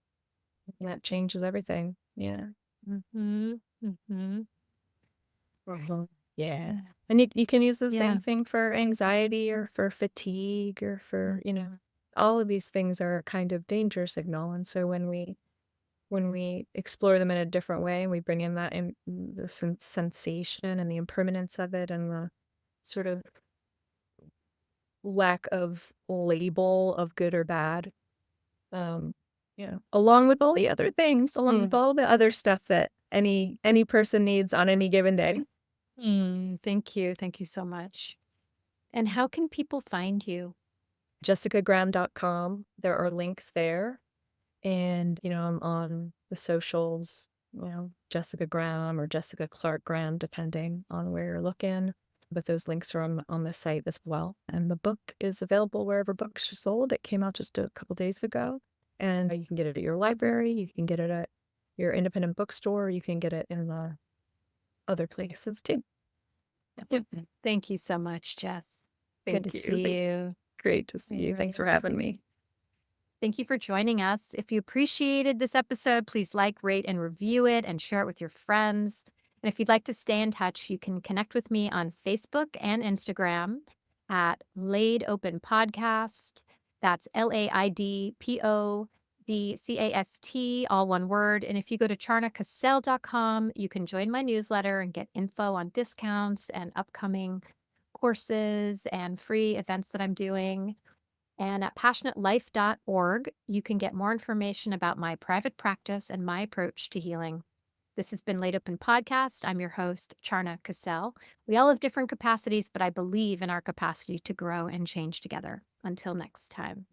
And that changes everything. Yeah. Mm-hmm. Mm-hmm. Yeah. And you can use the Yeah. same thing for anxiety or for fatigue or for, all of these things are a kind of danger signal. And so when we explore them in a different way, we bring in the sensation and the impermanence of it and the sort of lack of label of good or bad. Along with all the other things, along with all the other stuff that any person needs on any given day. Thank you. Thank you so much. And how can people find you? JessicaGraham.com. There are links there. And, I'm on the socials, Jessica Graham or Jessica Clark Graham, depending on where you're looking. But those links are on the site as well. And the book is available wherever books are sold. It came out just a couple days ago. And you can get it at your library. You can get it at your independent bookstore. You can get it in the other places too. Thank you so much, Jess. Thank Good to you. see you. Great to see you. Thanks for having me. Thank you for joining us. If you appreciated this episode, please like, rate, and review it and share it with your friends. And if you'd like to stay in touch, you can connect with me on Facebook and Instagram at LaidOPEN Podcast. That's LaidPodcast, all one word. And if you go to charnacassell.com, you can join my newsletter and get info on discounts and upcoming courses and free events that I'm doing. And at passionatelife.org, you can get more information about my private practice and my approach to healing. This has been LaidOPEN Podcast. I'm your host, Charna Cassell. We all have different capacities, but I believe in our capacity to grow and change together. Until next time.